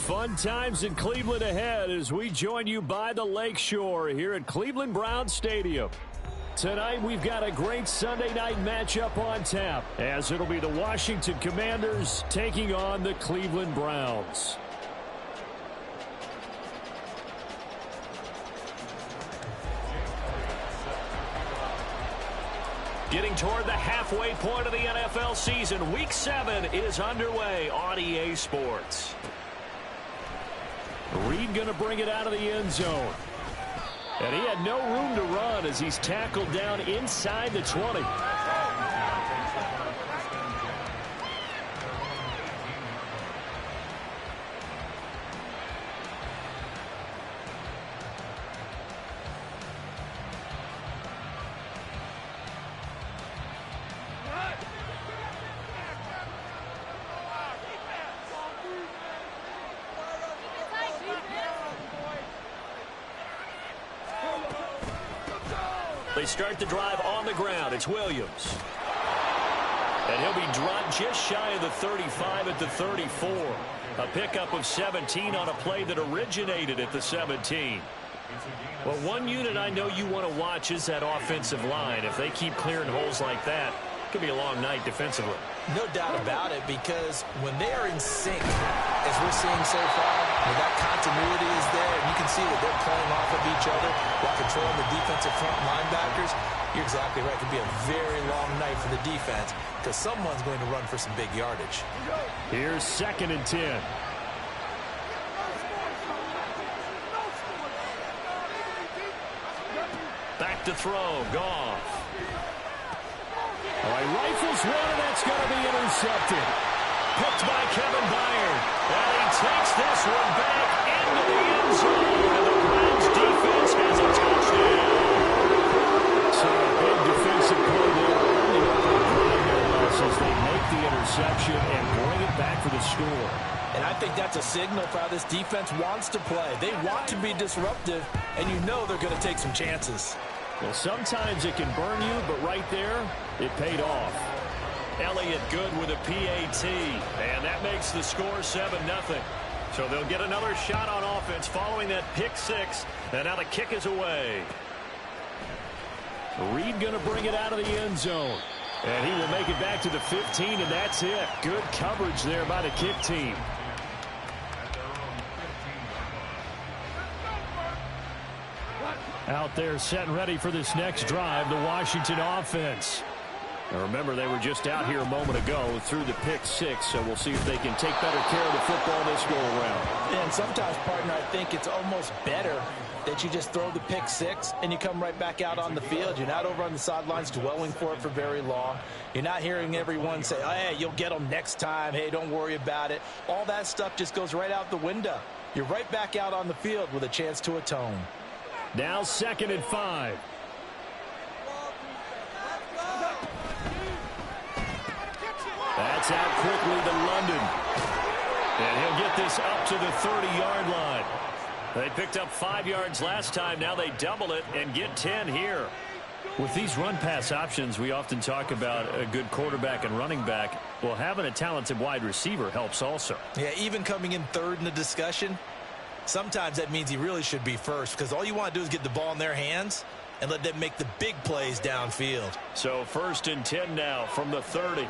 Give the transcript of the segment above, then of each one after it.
Fun times in Cleveland ahead as we join you by the Lakeshore here at Cleveland Browns Stadium. Tonight we've got a great Sunday night matchup on tap as it'll be the Washington Commanders taking on the Cleveland Browns. Getting toward the halfway point of the NFL season, Week 7 is underway on EA Sports. Reed going to bring it out of the end zone. And he had no room to run as he's tackled down inside the 20. They start the drive on the ground. It's Williams. And he'll be dropped just shy of the 35 at the 34. A pickup of 17 on a play that originated at the 17. Well, one unit I know you want to watch is that offensive line. If they keep clearing holes like that, it could be a long night defensively. No doubt about it, because when they are in sync, as we're seeing so far, when that continuity is there, and you can see that they're playing off of each other while controlling the defensive front linebackers, you're exactly right. It could be a very long night for the defense because someone's going to run for some big yardage. Here's 2nd and 10. Back to throw. Goff. All right, rifles one, and that's going to be intercepted. Picked by Kevin Byard. And he takes this one back into the end zone. And the Browns defense has a touchdown. So a big defensive play there. As they make the interception and bring it back for the score. And I think that's a signal for how this defense wants to play. They want to be disruptive, and you know they're going to take some chances. Well, sometimes it can burn you, but right there, it paid off. Elliott good with a PAT, and that makes the score 7-0. So they'll get another shot on offense following that pick six, and now the kick is away. Reed going to bring it out of the end zone, and he will make it back to the 15, and that's it. Good coverage there by the kick team. Out there set and ready for this next drive, the Washington offense. Now remember, they were just out here a moment ago through the pick six, so we'll see if they can take better care of the football this go around. And sometimes, partner, I think it's almost better that you just throw the pick six and you come right back out on the field. You're not over on the sidelines dwelling for it for very long. You're not hearing everyone say, hey, you'll get them next time. Hey, don't worry about it. All that stuff just goes right out the window. You're right back out on the field with a chance to atone. Now 2nd and 5. That's out quickly to London. And he'll get this up to the 30-yard line. They picked up 5 yards last time. Now they double it and get 10 here. With these run-pass options, we often talk about a good quarterback and running back. Well, having a talented wide receiver helps also. Yeah, even coming in third in the discussion, sometimes that means he really should be first because all you want to do is get the ball in their hands and let them make the big plays downfield. So 1st and 10 now from the 30.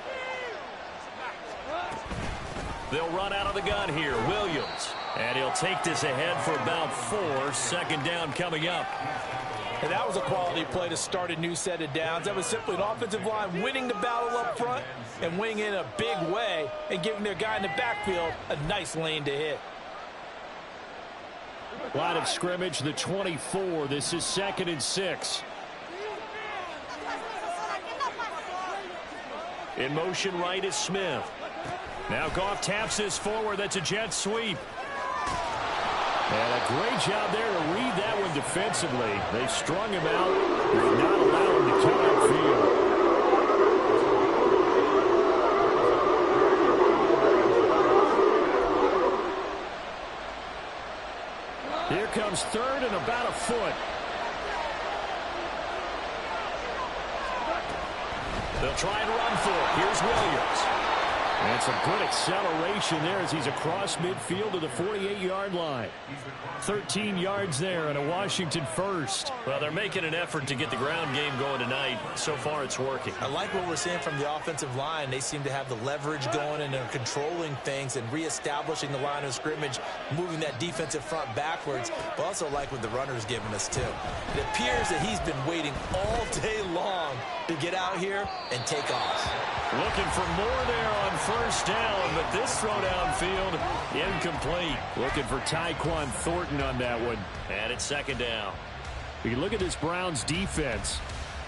They'll run out of the gun here. Williams. And he'll take this ahead for about 4. 2nd down coming up. And that was a quality play to start a new set of downs. That was simply an offensive line winning the battle up front and winning in a big way and giving their guy in the backfield a nice lane to hit. Line of scrimmage, the 24. This is 2nd and 6. In motion right is Smith. Now Goff taps this forward. That's a jet sweep. And a great job there to read that one defensively. They strung him out. Did not allow him to come upfield. Here comes 3rd and about a foot. They'll try and run for it. Here's Williams. And some good acceleration there as he's across midfield to the 48-yard line. 13 yards there and a Washington first. Well, they're making an effort to get the ground game going tonight. So far, it's working. I like what we're seeing from the offensive line. They seem to have the leverage going and they're controlling things and reestablishing the line of scrimmage, moving that defensive front backwards. But also like what the runner's giving us, too. It appears that he's been waiting all day long to get out here and take off. Looking for more there on first down, but this throw downfield incomplete. Looking for Tyquan Thornton on that one. And it's second down. You look at this Browns defense.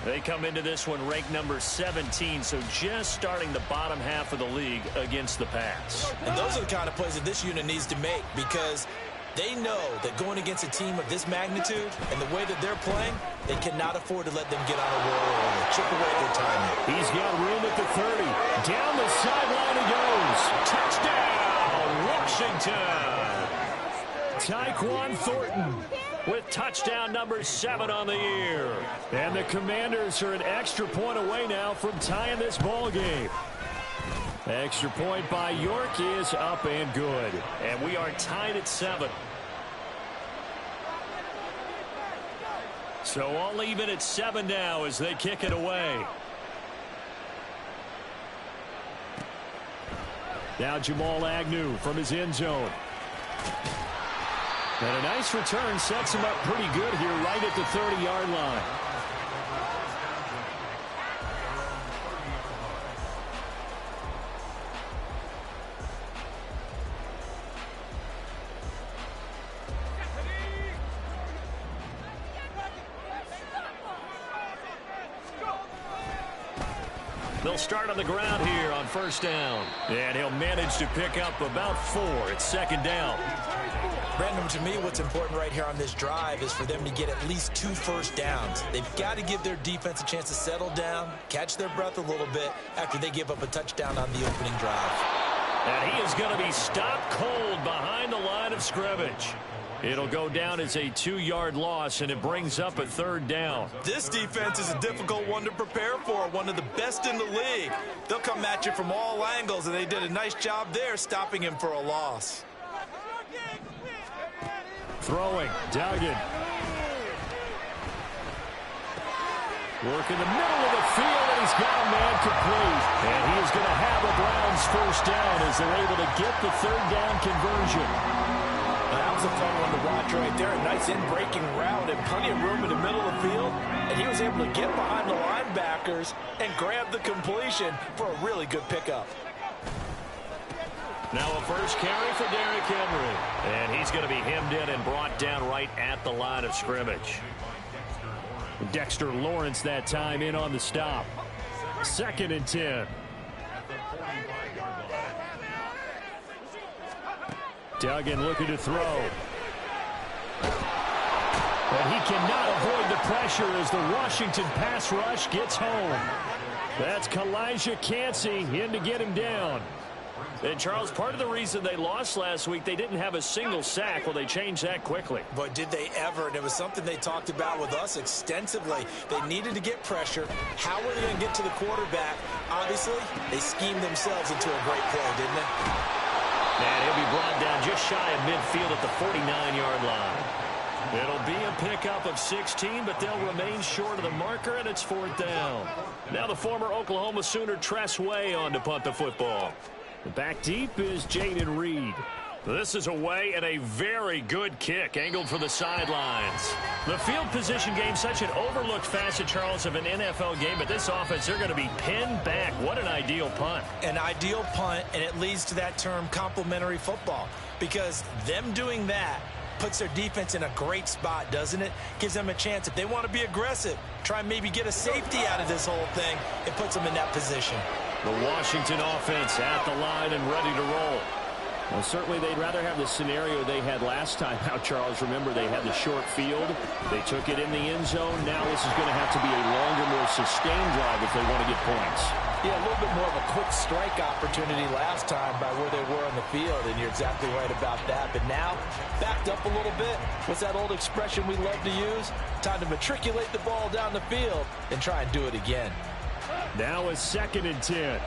They come into this one ranked number 17, so just starting the bottom half of the league against the pass. And those are the kind of plays that this unit needs to make because they know that going against a team of this magnitude and the way that they're playing, they cannot afford to let them get on a roll or chip away at their timing. He's got room at the 30. Down the sideline he goes. Touchdown, Washington. Tyquan Thornton with touchdown number 7 on the year. And the Commanders are an extra point away now from tying this ball game. Extra point by York is up and good. And we are tied at 7. So all even at 7 now as they kick it away. Now Jamal Agnew from his end zone. And a nice return sets him up pretty good here right at the 30-yard line. They'll start on the ground here on first down. And he'll manage to pick up about 4 at second down. Brandon, to me, what's important right here on this drive is for them to get at least 2 first downs. They've got to give their defense a chance to settle down, catch their breath a little bit after they give up a touchdown on the opening drive. And he is going to be stopped cold behind the line of scrimmage. It'll go down as a 2-yard loss, and it brings up a third down. This defense is a difficult one to prepare for, one of the best in the league. They'll come at you from all angles, and they did a nice job there stopping him for a loss. Throwing, Duggan. Work in the middle of the field, and he's got a man complete. And he is going to have the Browns first down as they're able to get the third down conversion. That was a fun one to watch right there. A nice in-breaking route and plenty of room in the middle of the field. And he was able to get behind the linebackers and grab the completion for a really good pickup. Now a first carry for Derrick Henry. And he's going to be hemmed in and brought down right at the line of scrimmage. Dexter Lawrence that time in on the stop. 2nd and 10. Duggan looking to throw. And he cannot avoid the pressure as the Washington pass rush gets home. That's Kalijah Cansey in to get him down. And, Charles, part of the reason they lost last week, they didn't have a single sack. Well, they changed that quickly. But did they ever? And it was something they talked about with us extensively. They needed to get pressure. How were they going to get to the quarterback? Obviously, they schemed themselves into a great play, didn't they? And he'll be brought down just shy of midfield at the 49-yard line. It'll be a pickup of 16, but they'll remain short of the marker, and it's 4th down. Now the former Oklahoma Sooner Tress Way on to punt the football. Back deep is Jaden Reed. This is away and a very good kick angled for the sidelines. The field position game, such an overlooked facet, Charles, of an NFL game, but this offense, they're going to be pinned back. What an ideal punt. An ideal punt, and it leads to that term complementary football, because them doing that puts their defense in a great spot, doesn't it? Gives them a chance, if they want to be aggressive, try and maybe get a safety out of this whole thing. It puts them in that position. The Washington offense at the line and ready to roll. Well, certainly they'd rather have the scenario they had last time out, Charles. Remember, they had the short field. They took it in the end zone. Now this is going to have to be a longer, more sustained drive if they want to get points. Yeah, a little bit more of a quick strike opportunity last time by where they were on the field, and you're exactly right about that. But now, backed up a little bit. What's that old expression we love to use? Time to matriculate the ball down the field and try and do it again. Now a 2nd and 10.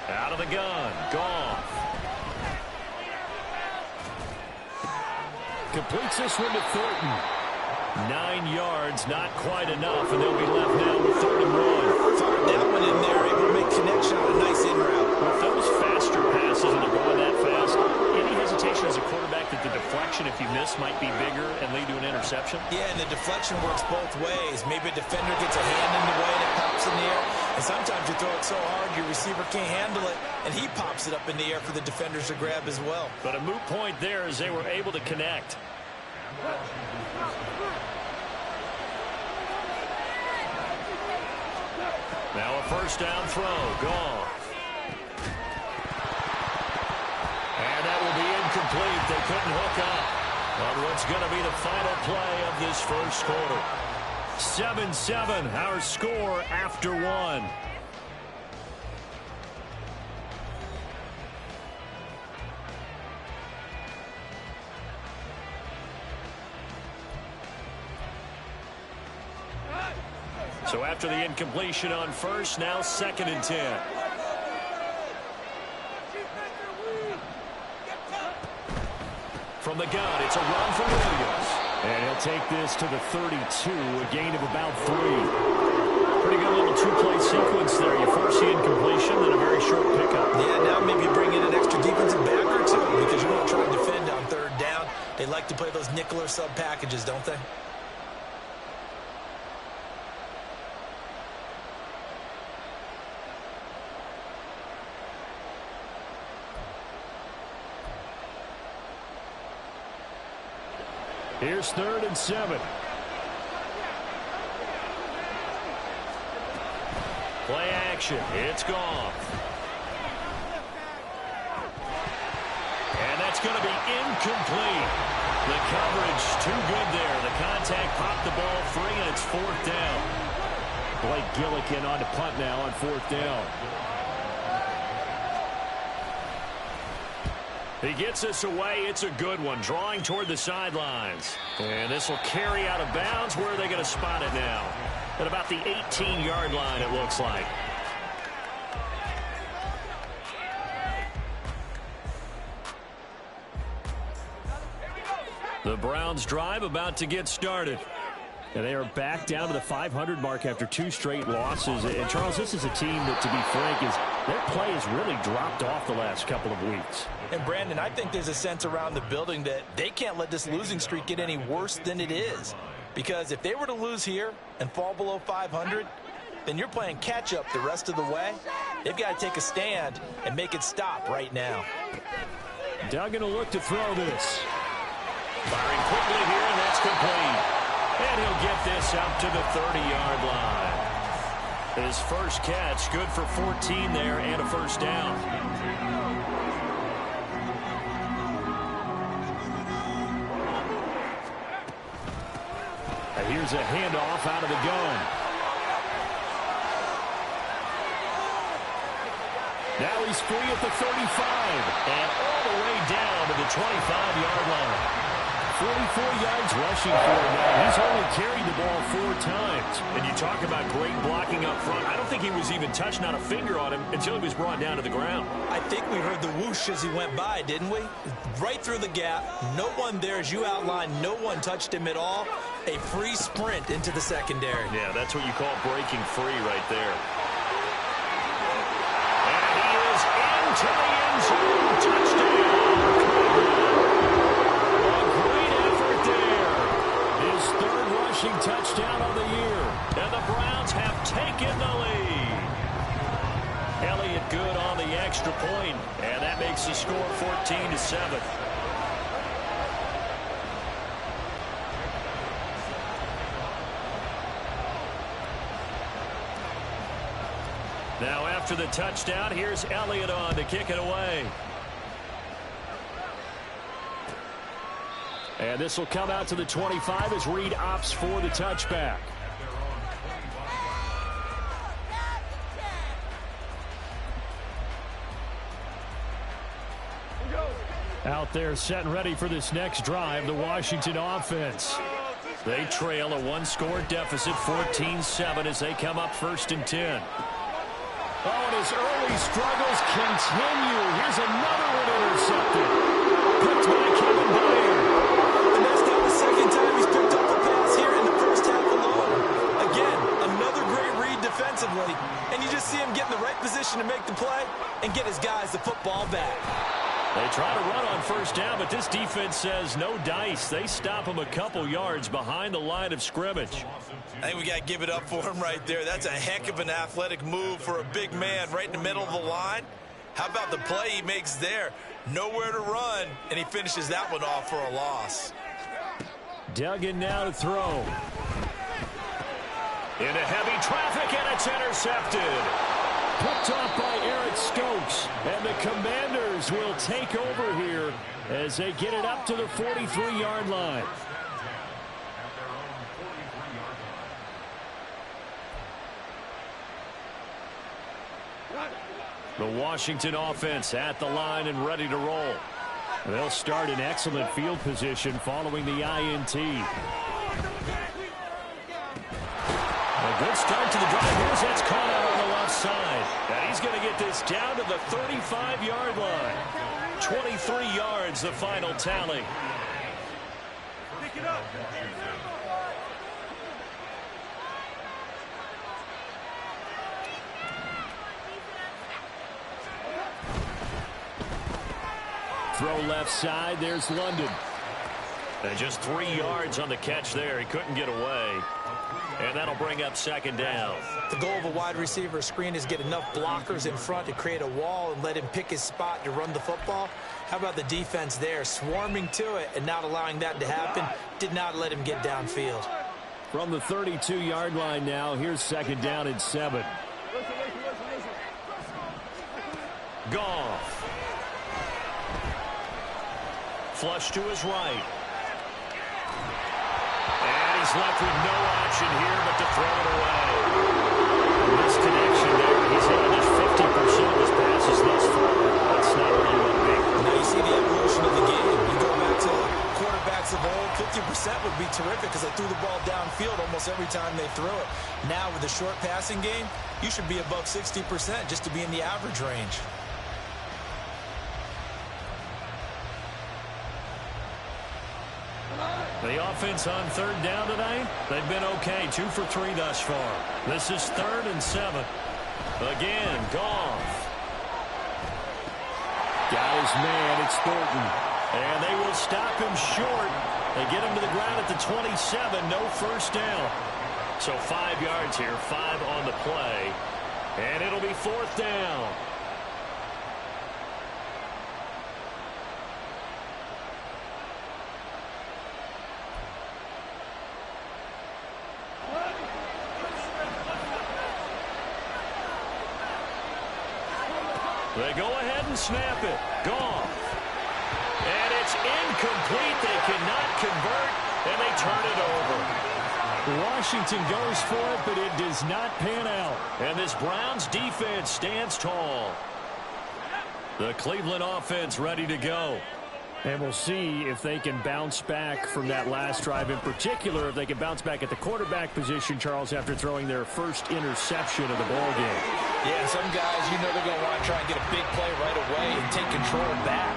Out of the gun, Goff. Completes this one to Thornton. 9 yards, not quite enough, and they'll be left now with 3rd and 1. Fired that one in there, able to make connection on a nice in route. With those faster passes and they're going that fast, any hesitation as a quarterback that the deflection, if you miss, might be bigger and lead to an interception? Yeah, and the deflection works both ways. Maybe a defender gets a hand in the way and it pops in the air. And sometimes you throw it so hard your receiver can't handle it, and he pops it up in the air for the defenders to grab as well. But a moot point there as they were able to connect. Now a first down throw. Goff. And that will be incomplete. They couldn't hook up on what's going to be the final play of this first quarter. 7-7, our score after 1. So after the incompletion on first, now 2nd and 10. From the gun, it's a run from Williams. And he'll take this to the 32, a gain of about 3. Pretty good little two-play sequence there. You force the incompletion, then a very short pickup. Yeah, now maybe bring in an extra defensive back or two because you want to try and defend on 3rd down. They like to play those nickel or sub packages, don't they? Here's 3rd and 7. Play action. It's Goff. And that's going to be incomplete. The coverage too good there. The contact popped the ball free, and it's 4th down. Blake Gillikin on to punt now on 4th down. He gets this away. It's a good one. Drawing toward the sidelines. And this will carry out of bounds. Where are they going to spot it now? At about the 18-yard line, it looks like. The Browns drive about to get started. And they are back down to the 500 mark after 2 straight losses. And, Charles, this is a team that, to be frank, their play has really dropped off the last couple of weeks. And, Brandon, I think there's a sense around the building that they can't let this losing streak get any worse than it is. Because if they were to lose here and fall below 500, then you're playing catch-up the rest of the way. They've got to take a stand and make it stop right now. Duggan will look to throw this. Firing quickly here, and that's complete. And he'll get this up to the 30-yard line. His first catch, good for 14 there and a first down. And here's a handoff out of the gun. Now he's free at the 35 and all the way down to the 25-yard line. 44 yards rushing for him now. He's only carried the ball 4 times. And you talk about great blocking up front. I don't think he was even touched, not a finger on him, until he was brought down to the ground. I think we heard the whoosh as he went by, didn't we? Right through the gap. No one there, as you outlined. No one touched him at all. A free sprint into the secondary. Yeah, that's what you call breaking free right there. And he is into the end zone. Touchdown. Touchdown of the year, and the Browns have taken the lead. Elliott good on the extra point, and that makes the score 14-7. Now after the touchdown, here's Elliott on to kick it away. And this will come out to the 25 as Reed opts for the touchback. Out there set and ready for this next drive, the Washington offense. They trail a 1-score deficit, 14-7, as they come up 1st and 10. Oh, and his early struggles continue. Here's another one intercepted. Picked by Kevin Byard. And that's not the second time he's picked up a pass here in the first half alone. Again, another great read defensively. And you just see him get in the right position to make the play and get his guys the football back. They try to run on first down, but this defense says no dice. They stop him a couple yards behind the line of scrimmage. I think we got to give it up for him right there. That's a heck of an athletic move for a big man right in the middle of the line. How about the play he makes there? Nowhere to run, and he finishes that one off for a loss. Dug in now to throw. Into heavy traffic, and it's intercepted. Picked off by Eric Stokes. And the Commanders will take over here as they get it up to the 43-yard line. The Washington offense at the line and ready to roll. They'll start in excellent field position following the INT. A good start to the drive. Here's that's caught out on the left side. And he's going to get this down to the 35-yard line. 23 yards, the final tally. Pick it up. Throw left side. There's London. And just 3 yards on the catch there. He couldn't get away. And that'll bring up second down. The goal of a wide receiver screen is get enough blockers in front to create a wall and let him pick his spot to run the football. How about the defense there, swarming to it and not allowing that to happen? Did not let him get downfield. From the 32-yard line now, here's second down and 7. Goff. Flush to his right. And he's left with no option here but to throw it away. Misconnection there. He's hit on just 50% of his passes thus far. That's not where you want to be. Now you see the evolution of the game. You go back to quarterbacks of old, 50% would be terrific because they threw the ball downfield almost every time they threw it. Now with the short passing game, you should be above 60% just to be in the average range. The offense on third down tonight, they've been okay. 2 for 3 thus far. This is 3rd and 7. Again, Goff. Got his man, it's Thornton. And they will stop him short. They get him to the ground at the 27, no first down. So 5 yards here, 5 on the play. And it'll be 4th down. They go ahead and snap it. Goff. And it's incomplete. They cannot convert, and they turn it over. Washington goes for it, but it does not pan out. And this Browns defense stands tall. The Cleveland offense ready to go. And we'll see if they can bounce back from that last drive. In particular, if they can bounce back at the quarterback position, Charles, after throwing their first interception of the ball game. Yeah, some guys, you know they're going to want to try and get a big play right away and take control back.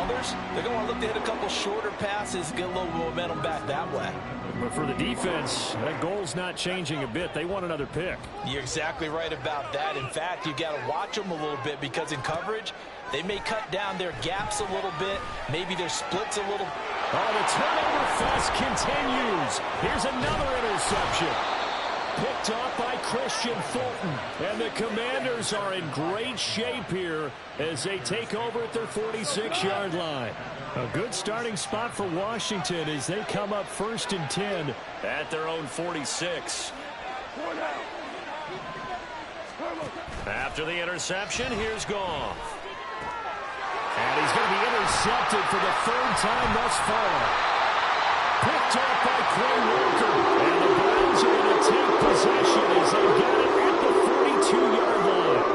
Others, they're going to want to look to hit a couple shorter passes, get a little momentum back that way. But for the defense, that goal's not changing a bit. They want another pick. You're exactly right about that. In fact, you got to watch them a little bit because in coverage, they may cut down their gaps a little bit, maybe their splits a little. Oh, the turnover fest continues. Here's another interception. Picked off by Christian Fulton. And the Commanders are in great shape here as they take over at their 46-yard line. A good starting spot for Washington as they come up 1st and 10 at their own 46. After the interception, here's Goff. And he's going to be intercepted for the 3rd time thus far. Picked off by Quay Walker. And the Browns are going to take possession as they got it at the 42-yard line.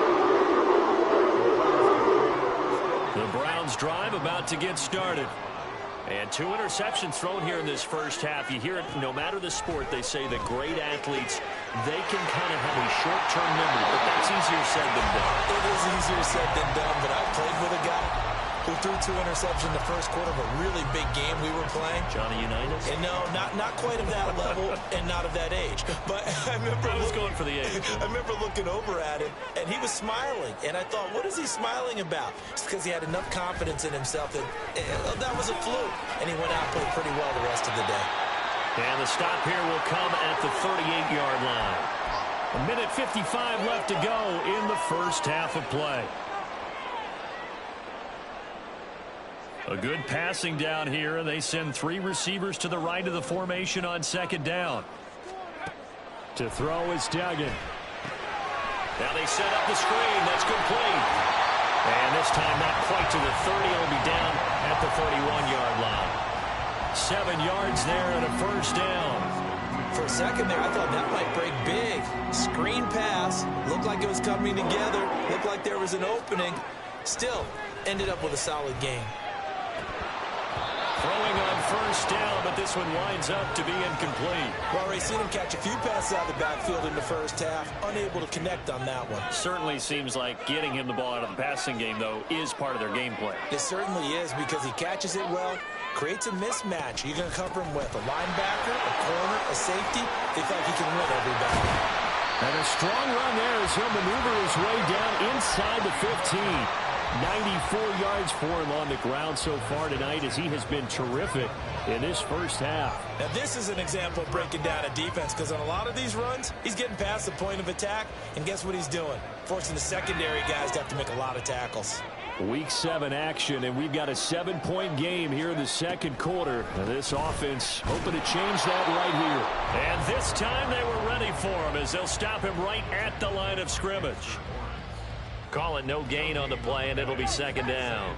The Browns drive about to get started. And 2 interceptions thrown here in this first half. You hear it no matter the sport. They say that great athletes they can kind of have a short-term memory, but that's easier said than done. It is easier said than done, but I played with a guy who threw 2 interceptions in the first quarter of a really big game we were playing. Johnny Unitas? And no, not quite of that level and not of that age. But I was going for the age. I remember looking over at him, and he was smiling. And I thought, what is he smiling about? It's because he had enough confidence in himself that that was a fluke. And he went out and played pretty well the rest of the day. And the stop here will come at the 38-yard line. 1:55 left to go in the first half of play. A good passing down here, and they send 3 receivers to the right of the formation on second down. To throw is Duggan. Now they set up the screen. That's complete. And this time not quite to the 30. It'll be down at the 31-yard line. 7 yards there and a first down. For a second there, I thought that might break big. Screen pass. Looked like it was coming together. Looked like there was an opening. Still, ended up with a solid game. Throwing on first down, but this one winds up to be incomplete. Well, Ray, seen him catch a few passes out of the backfield in the first half. Unable to connect on that one. Certainly seems like getting him the ball out of the passing game, though, is part of their game plan. It certainly is, because he catches it well, creates a mismatch. You're going to cover him with a linebacker, a corner, a safety. They feel like he can win every battle. And a strong run there as he'll maneuver his way down inside the 15. 94 yards for him on the ground so far tonight, as he has been terrific in this first half. Now, this is an example of breaking down a defense, because on a lot of these runs, he's getting past the point of attack, and guess what he's doing? Forcing the secondary guys to have to make a lot of tackles. Week 7 action, and we've got a 7-point game here in the second quarter. Now this offense hoping to change that right here. And this time they were ready for him, as they'll stop him right at the line of scrimmage. Call it no gain on the play, and it'll be second down.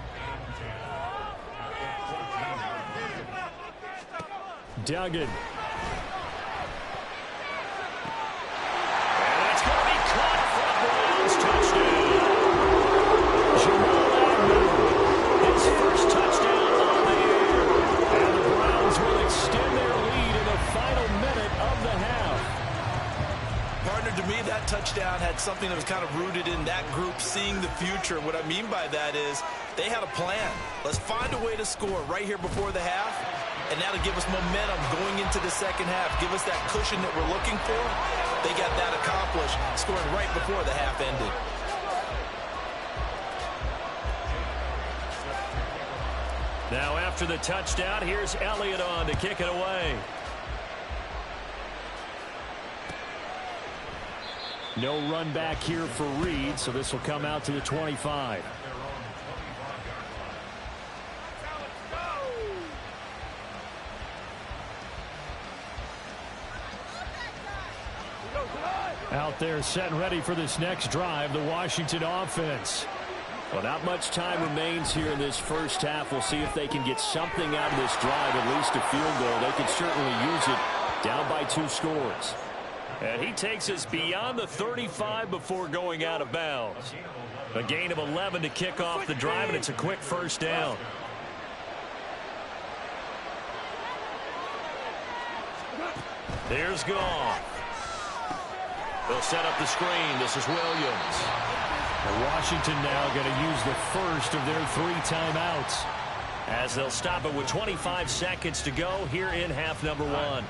Duggan. And that's going to be caught for a Browns touchdown. Jamal Agnew, his first touchdown on the year. And the Browns will extend their lead in the final minute of the half. Partner, to me, that touchdown had something that was kind of rooted in that group seeing the future. What I mean by that is they had a plan. Let's find a way to score right here before the half, and that'll give us momentum going into the second half. Give us that cushion that we're looking for. They got that accomplished, scoring right before the half ended. Now after the touchdown, here's Elliott on to kick it away. No run back here for Reed, so this will come out to the 25. Out there set and ready for this next drive, the Washington offense. Well, not much time remains here in this first half. We'll see if they can get something out of this drive, at least a field goal. They can certainly use it, down by 2 scores. And he takes us beyond the 35 before going out of bounds. A gain of 11 to kick off the drive, and it's a quick first down. There's Goff. They'll set up the screen. This is Williams. And Washington now going to use the first of their 3 timeouts, as they'll stop it with 25 seconds to go here in half number 1.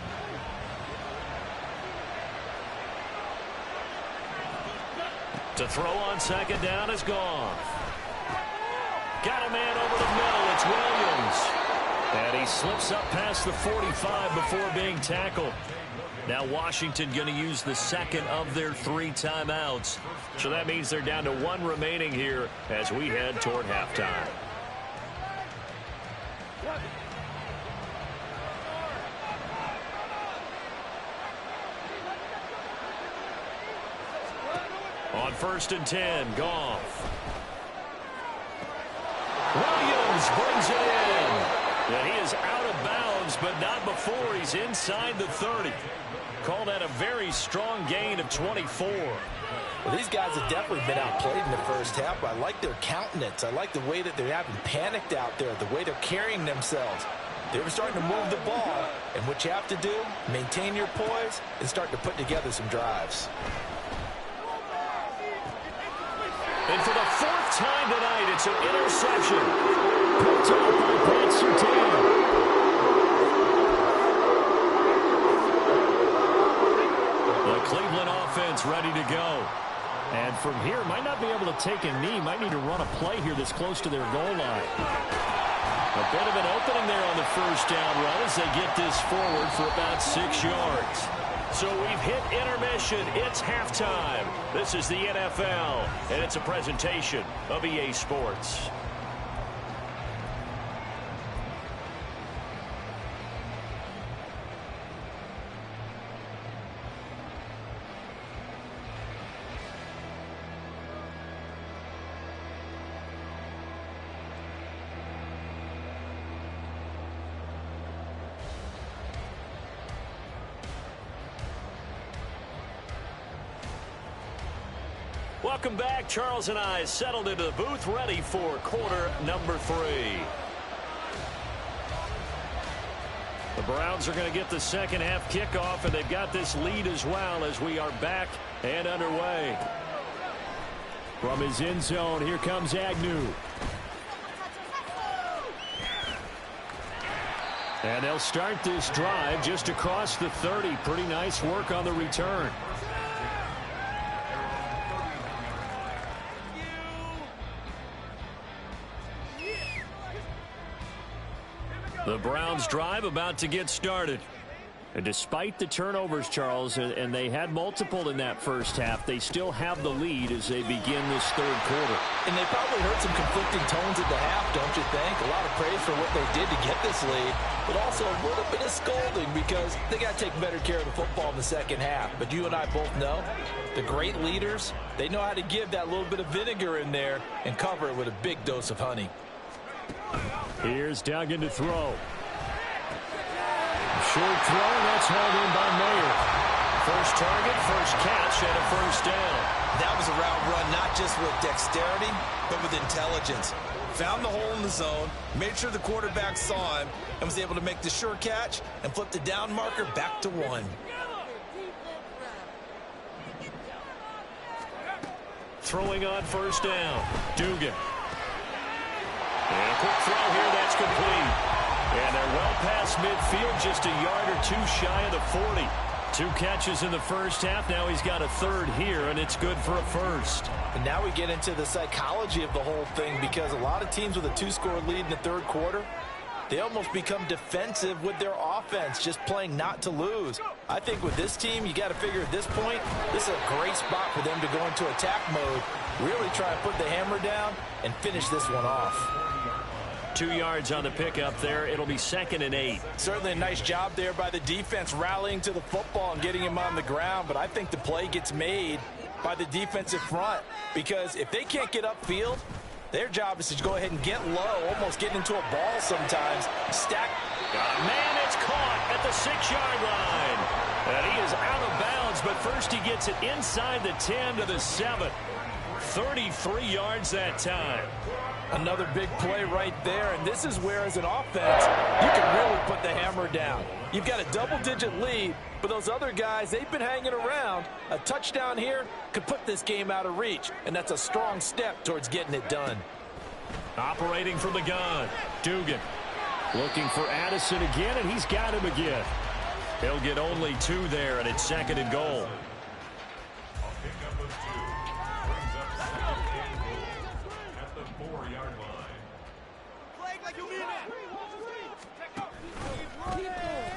To throw on second down is Goff. Got a man over the middle. It's Williams. And he slips up past the 45 before being tackled. Now Washington going to use the second of their 3 timeouts. So that means they're down to 1 remaining here as we head toward halftime. On 1st and 10, Goff. Williams brings it in. And he is out of bounds, but not before he's inside the 30. Call that a very strong gain of 24. Well, these guys have definitely been outplayed in the first half, but I like their countenance. I like the way that they haven't panicked out there, the way they're carrying themselves. They were starting to move the ball, and what you have to do, maintain your poise and start to put together some drives. And for the 4th time tonight, it's an interception. Picked up by Pat Surtain. The Cleveland offense ready to go. And from here, might not be able to take a knee. Might need to run a play here that's close to their goal line. A bit of an opening there on the first down run as they get this forward for about 6 yards. So we've hit intermission. It's halftime. This is the NFL, and it's a presentation of EA Sports. Welcome back. Charles and I settled into the booth, ready for quarter number 3. The Browns are going to get the second half kickoff, and they've got this lead as well as we are back and underway. From his end zone, here comes Agnew. And they'll start this drive just across the 30. Pretty nice work on the return. The Browns drive about to get started. And despite the turnovers, Charles, and they had multiple in that first half, they still have the lead as they begin this third quarter. And they probably heard some conflicting tones at the half, don't you think? A lot of praise for what they did to get this lead, but also a little bit of scolding because they got to take better care of the football in the second half. But you and I both know the great leaders, they know how to give that little bit of vinegar in there and cover it with a big dose of honey. Here's Duggan to throw. Short throw, that's hauled in by Mayer. First target, first catch, and a first down. That was a route run, not just with dexterity, but with intelligence. Found the hole in the zone, made sure the quarterback saw him, and was able to make the sure catch and flip the down marker back to 1. Throwing on first down, Dugan. And a quick throw here, that's complete. And they're well past midfield, just a yard or 2 shy of the 40. 2 catches in the first half. Now he's got a third here, and it's good for a first. And now we get into the psychology of the whole thing, because a lot of teams with a 2-score lead in the third quarter, they almost become defensive with their offense, just playing not to lose. I think with this team, you got to figure at this point, this is a great spot for them to go into attack mode, really try and put the hammer down and finish this one off. 2 yards on the pickup there. It'll be 2nd and 8. Certainly a nice job there by the defense rallying to the football and getting him on the ground, but I think the play gets made by the defensive front, because if they can't get upfield, their job is to go ahead and get low, almost getting into a ball sometimes. Stack. Man, it's caught at the 6-yard line. And he is out of bounds, but first he gets it inside the 10 to the 7. 33 yards that time. Another big play right there, and this is where, as an offense, you can really put the hammer down. You've got a double-digit lead, but those other guys, they've been hanging around. A touchdown here could put this game out of reach, and that's a strong step towards getting it done. Operating from the gun, Dugan. Looking for Addison again, and he's got him again. He'll get only 2 there, and it's 2nd and goal.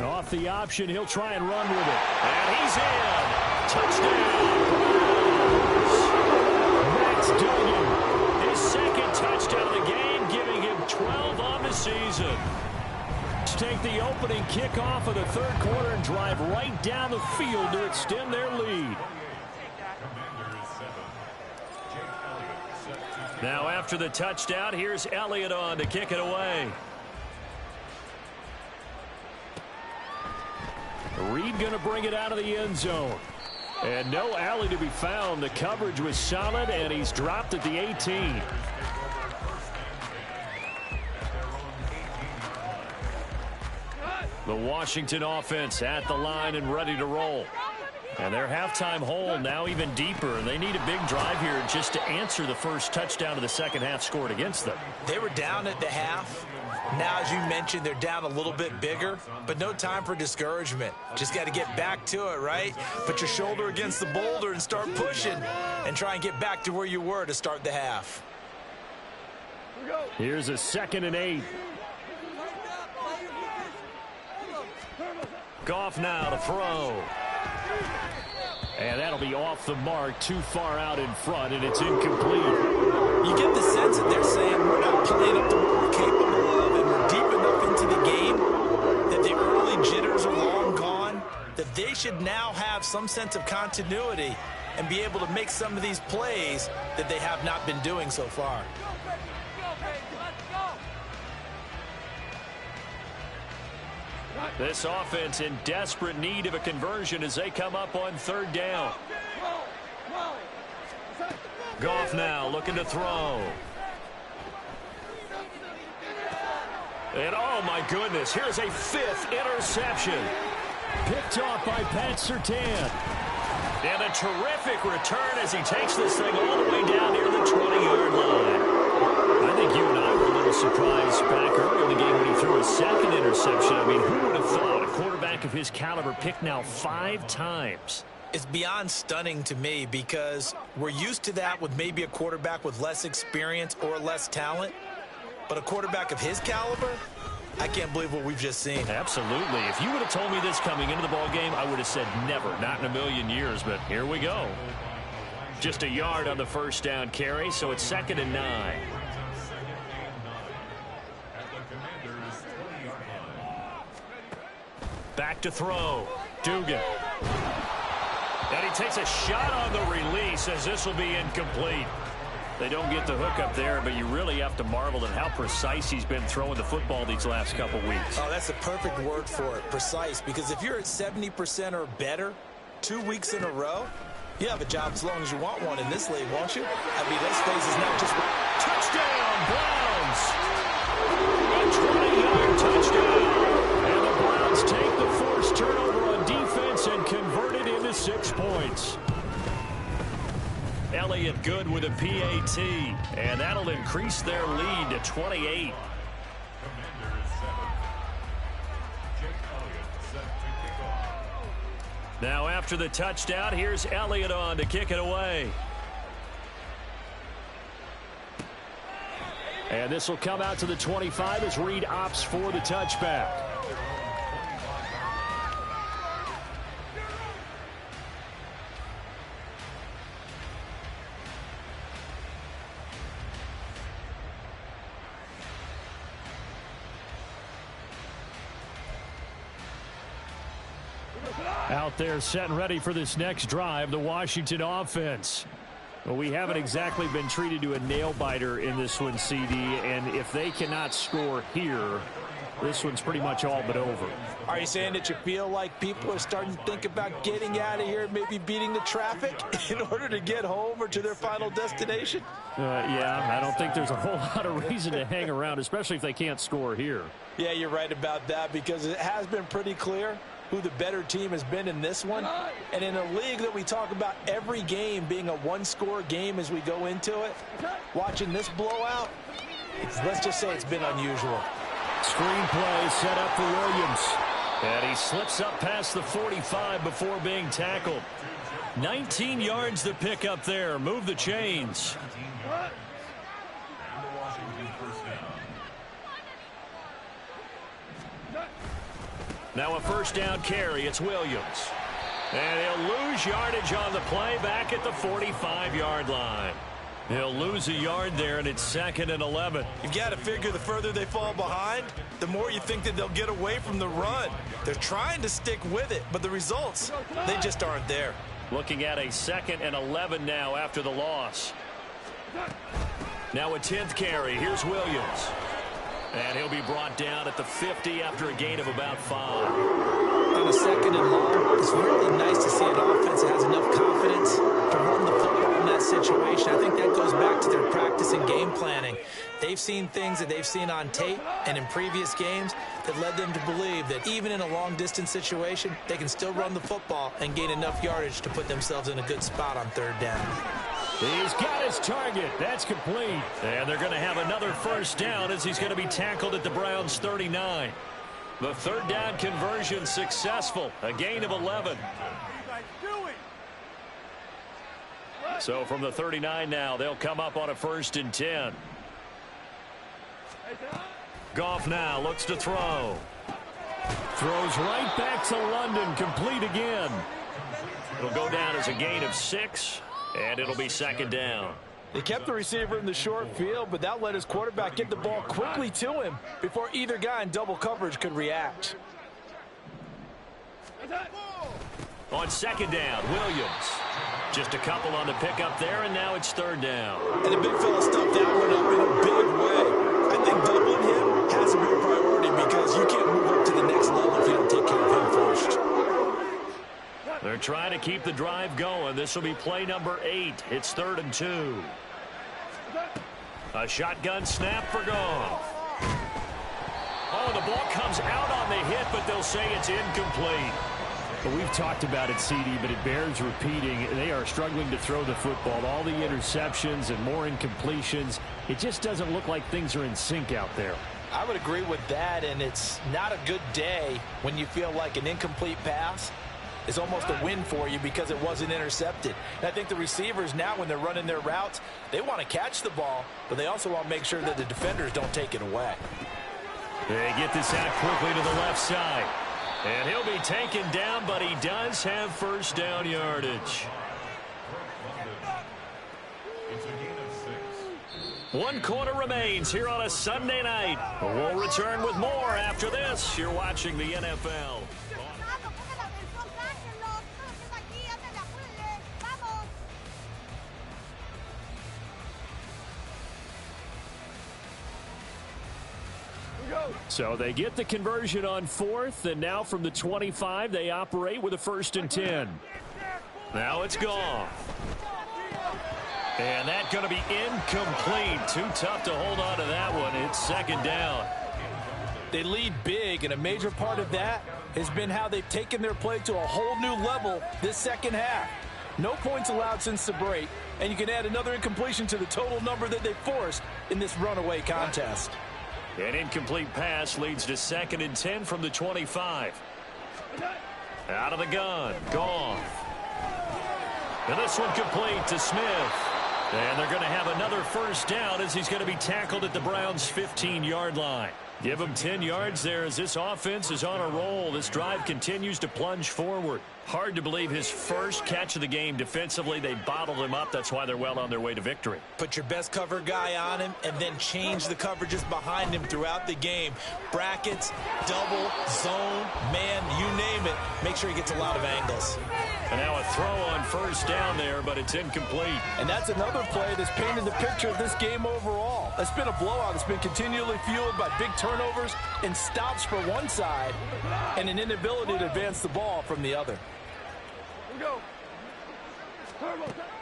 Off the option, he'll try and run with it. And he's in. Touchdown. Max Duggan. His 2nd touchdown of the game, giving him 12 on the season. Let's take the opening kickoff of the third quarter and drive right down the field to extend their lead. Now after the touchdown, here's Elliott on to kick it away. Reed going to bring it out of the end zone. And no alley to be found. The coverage was solid, and he's dropped at the 18. The Washington offense at the line and ready to roll. And their halftime hole now even deeper, and they need a big drive here just to answer the first touchdown of the second half scored against them. They were down at the half. Now, as you mentioned, they're down a little bit bigger, but no time for discouragement. Just got to get back to it, right? Put your shoulder against the boulder and start pushing and try and get back to where you were to start the half. Here's a 2nd and 8. Goff now to throw. And that'll be off the mark, too far out in front, and it's incomplete. You get the sense that they're saying we're not playing up to what we're capable of, and we're deep enough into the game that the early jitters are long gone, that they should now have some sense of continuity and be able to make some of these plays that they have not been doing so far. This offense in desperate need of a conversion as they come up on 3rd down. Goff now looking to throw. And oh my goodness, here's a 5th interception. Picked off by Pat Surtain. And a terrific return as he takes this thing all the way down near the 20-yard line. I think you and I were a little surprised back earlier in the game when he threw a 2nd interception. I mean, who would have thought a quarterback of his caliber picked now 5 times? It's beyond stunning to me because we're used to that with maybe a quarterback with less experience or less talent. But a quarterback of his caliber, I can't believe what we've just seen. Absolutely. If you would have told me this coming into the ball game, I would have said never, not in a million years. But here we go. Just a yard on the 1st down carry, so it's 2nd and 9. Back to throw. Dugan. And he takes a shot on the release as this will be incomplete. They don't get the hook up there, but you really have to marvel at how precise he's been throwing the football these last couple weeks. Oh, that's the perfect word for it, precise, because if you're at 70% or better 2 weeks in a row, you have a job as long as you want one in this league, won't you? I mean, those phases not just... Touchdown, Browns! A 20-yard touchdown. And the Browns take the forced turnover on defense and convert it into 6 points. Elliott good with a PAT, and that'll increase their lead to 28. Now after the touchdown, here's Elliott on to kick it away. And this will come out to the 25 as Reed opts for the touchback. Out there set and ready for this next drive, the Washington offense. Well, we haven't exactly been treated to a nail-biter in this one, CD, and if they cannot score here, this one's pretty much all but over. Are you saying that you feel like people are starting to think about getting out of here, maybe beating the traffic in order to get home or to their final destination? Yeah, I don't think there's a whole lot of reason to hang around, especially if they can't score here. Yeah, you're right about that because it has been pretty clear who the better team has been in this one. And in a league that we talk about every game being a one-score game as we go into it, watching this blowout, let's just say it's been unusual. Screen play set up for Williams. And he slips up past the 45 before being tackled. 19 yards to pick up there. Move the chains. Now a first down carry. It's Williams. And he'll lose yardage on the play back at the 45-yard line. He'll lose a yard there, and it's 2nd and 11. You've got to figure the further they fall behind, the more you think that they'll get away from the run. They're trying to stick with it, but the results, they just aren't there. Looking at a 2nd and 11 now after the loss. Now a 10th carry. Here's Williams. And he'll be brought down at the 50 after a gain of about 5. On a 2nd and long, it's really nice to see an offense that has enough confidence to run the football in that situation. I think that goes back to their practice and game planning. They've seen things that they've seen on tape and in previous games that led them to believe that even in a long-distance situation, they can still run the football and gain enough yardage to put themselves in a good spot on third down. He's got his target. That's complete. And they're going to have another first down as he's going to be tackled at the Browns' 39. The third down conversion successful. A gain of 11. So from the 39 now, they'll come up on a 1st and 10. Goff now looks to throw. Throws right back to London. Complete again. It'll go down as a gain of 6, and it'll be 2nd down. They kept the receiver in the short field, but that let his quarterback get the ball quickly to him before either guy in double coverage could react. On 2nd down, Williams. Just a couple on the pickup there, and now it's 3rd down. And the big fella stuffed that one up in a big way. I think doubling him has to be a priority because you can't move up to the next level if you don't take care of him first. They're trying to keep the drive going. This will be play number 8. It's 3rd and 2. A shotgun snap for Goff. Oh, the ball comes out on the hit, but they'll say it's incomplete. Well, we've talked about it, CD, but it bears repeating. They are struggling to throw the football. All the interceptions and more incompletions. It just doesn't look like things are in sync out there. I would agree with that, and it's not a good day when you feel like an incomplete pass is almost a win for you because it wasn't intercepted. And I think the receivers now, when they're running their routes, they want to catch the ball, but they also want to make sure that the defenders don't take it away. They get this out quickly to the left side. And he'll be taken down, but he does have first down yardage. 1 quarter remains here on a Sunday night. We'll return with more after this. You're watching the NFL. So they get the conversion on 4th, and now from the 25, they operate with a 1st and 10. Now it's Goff. And that's going to be incomplete. Too tough to hold on to that one. It's 2nd down. They lead big, and a major part of that has been how they've taken their play to a whole new level this second half. No points allowed since the break, and you can add another incompletion to the total number that they forced in this runaway contest. An incomplete pass leads to 2nd and 10 from the 25. Out of the gun, Goff. And this one complete to Smith. And they're going to have another first down as he's going to be tackled at the Browns' 15-yard line. Give him 10 yards there as this offense is on a roll. This drive continues to plunge forward. Hard to believe his first catch of the game defensively. They bottled him up. That's why they're well on their way to victory. Put your best cover guy on him and then change the coverages behind him throughout the game. Brackets, double, zone, man, you name it. Make sure he gets a lot of angles. And now a throw on first down there, but it's incomplete. And that's another play that's painted the picture of this game overall. It's been a blowout. It's been continually fueled by big turnovers and stops for one side and an inability to advance the ball from the other.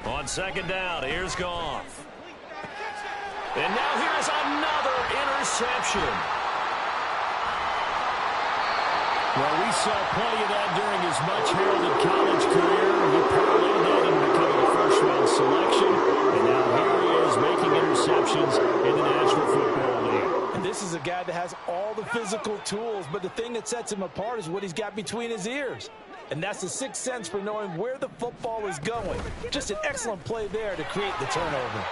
On 2nd down, here's Goff. And now here's another interception. Well, we saw plenty of that during his much-heralded college career. He parlayed that into becoming a first-round selection, and now here he is making interceptions in the National Football League. And this is a guy that has all the physical tools, but the thing that sets him apart is what he's got between his ears. And that's the sixth sense for knowing where the football is going. Just an excellent play there to create the turnover.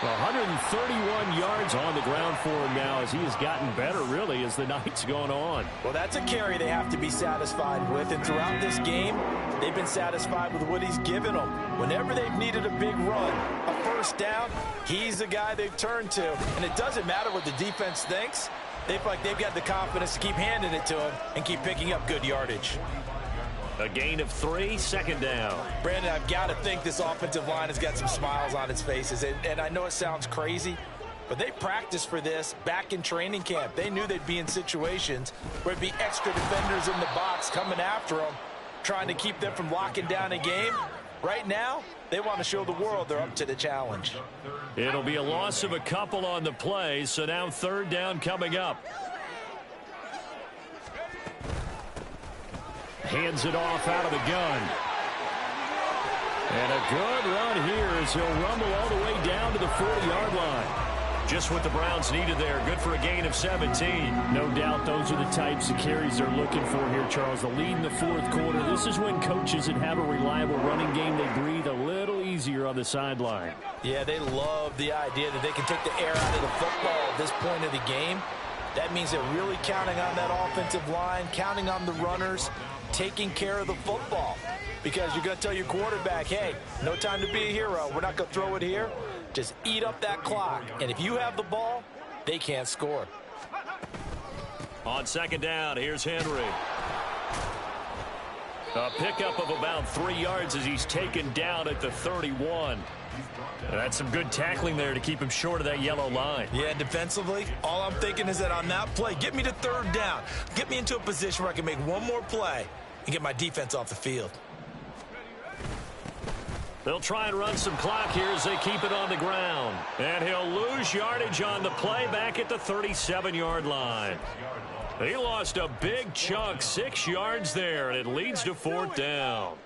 131 yards on the ground for him now as he has gotten better, really, as the night's gone on. Well, that's a carry they have to be satisfied with. And throughout this game, they've been satisfied with what he's given them. Whenever they've needed a big run, a first down, he's the guy they've turned to. And it doesn't matter what the defense thinks. They feel like they've got the confidence to keep handing it to him and keep picking up good yardage. A gain of 3, 2nd down. Brandon, I've got to think this offensive line has got some smiles on its faces. And I know it sounds crazy, but they practiced for this back in training camp. They knew they'd be in situations where it'd be extra defenders in the box coming after them, trying to keep them from locking down a game. Right now, they want to show the world they're up to the challenge. It'll be a loss of a couple on the play, so now third down coming up. Hands it off out of the gun. And a good run here as he'll rumble all the way down to the 40-yard line. Just what the Browns needed there. Good for a gain of 17. No doubt those are the types of carries they're looking for here, Charles. The lead in the fourth quarter. This is when coaches that have a reliable running game, they breathe a little easier on the sideline. Yeah, they love the idea that they can take the air out of the football at this point of the game. That means they're really counting on that offensive line, counting on the runners, taking care of the football. Because you're going to tell your quarterback, hey, no time to be a hero. We're not going to throw it here. Just eat up that clock. And if you have the ball, they can't score. On second down, here's Henry. A pickup of about 3 yards as he's taken down at the 31. That's some good tackling there to keep him short of that yellow line. Yeah, defensively, all I'm thinking is that on that play, get me to third down. Get me into a position where I can make one more play and get my defense off the field. They'll try and run some clock here as they keep it on the ground. And he'll lose yardage on the play back at the 37-yard line. He lost a big chunk, 6 yards there, and it leads to fourth down.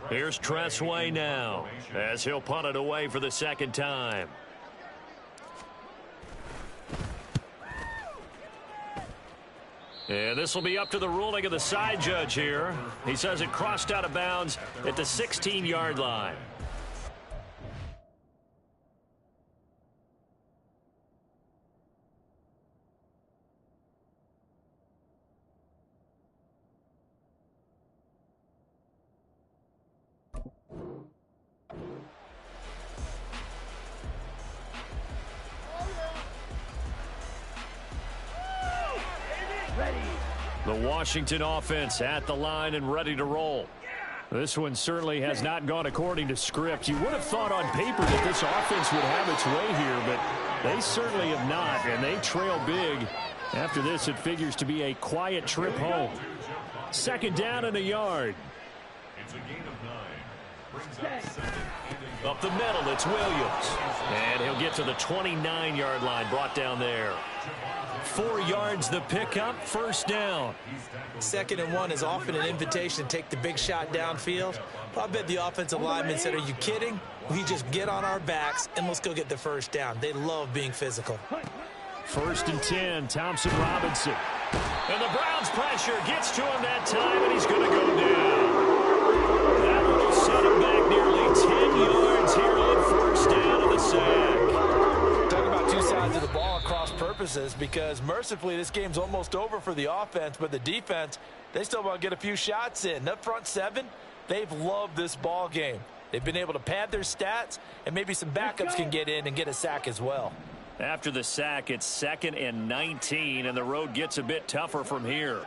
Here's Tressway now as he'll punt it away for the second time. And this will be up to the ruling of the side judge here. He says it crossed out of bounds at the 16-yard line. The Washington offense at the line and ready to roll. This one certainly has not gone according to script. You would have thought on paper that this offense would have its way here, but they certainly have not, and they trail big. After this, it figures to be a quiet trip home. Second down and a yard. It's a gain of 9. Up the middle, it's Williams. And he'll get to the 29-yard line, brought down there. 4 yards the pickup, first down. 2nd and 1 is often an invitation to take the big shot downfield. I bet the offensive lineman said, are you kidding? We just get on our backs and let's go get the first down. They love being physical. 1st and 10, Thompson Robinson. And the Browns pressure gets to him that time, and he's going to go down. That will set him back nearly 10 yards here on first down of the sack. Talking about two sides of the ball at cross purposes, because mercifully this game's almost over for the offense, but the defense, they still want to get a few shots in. That front seven, they've loved this ball game. They've been able to pad their stats, and maybe some backups can get in and get a sack as well. After the sack, it's 2nd and 19, and the road gets a bit tougher from here.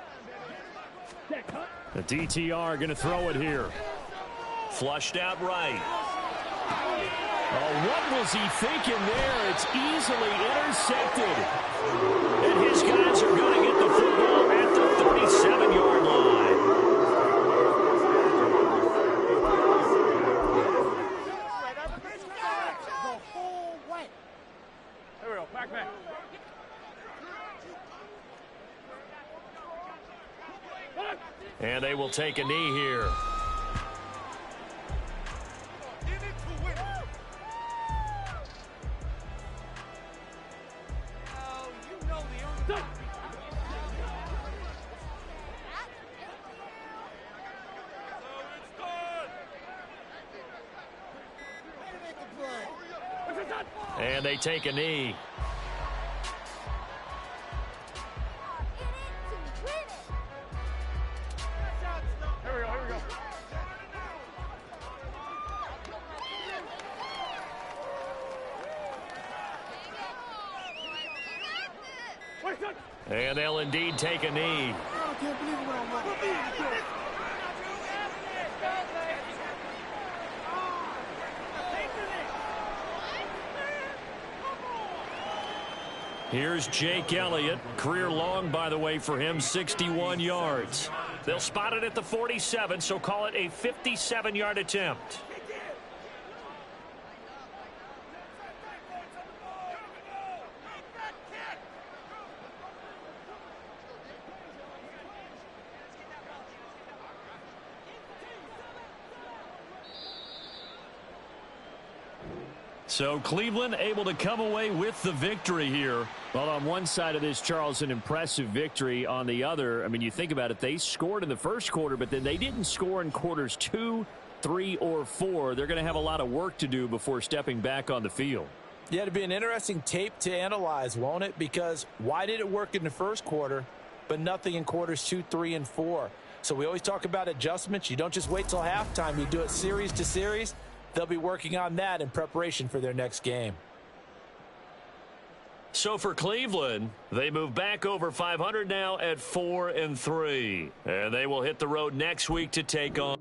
The DTR going to throw it here. Flushed out right. Oh, what was he thinking there? It's easily intercepted. And his guys are going to get the football at the 37-yard line. There we go. Back. And they will take a knee here. And they take a knee. Here we go. And they'll indeed take a knee. Here's Jake Elliott. Career long, by the way, for him, 61 yards. They'll spot it at the 47, so call it a 57-yard attempt. So Cleveland able to come away with the victory here. Well, on one side of this, Charles, an impressive victory. On the other, I mean, you think about it, they scored in the first quarter, but then they didn't score in quarters 2, 3, or 4. They're going to have a lot of work to do before stepping back on the field. Yeah, it'll be an interesting tape to analyze, won't it? Because why did it work in the first quarter, but nothing in quarters 2, 3, and 4? So we always talk about adjustments. You don't just wait till halftime. You do it series to series. They'll be working on that in preparation for their next game. So for Cleveland, they move back over 500 now at 4-3. And they will hit the road next week to take on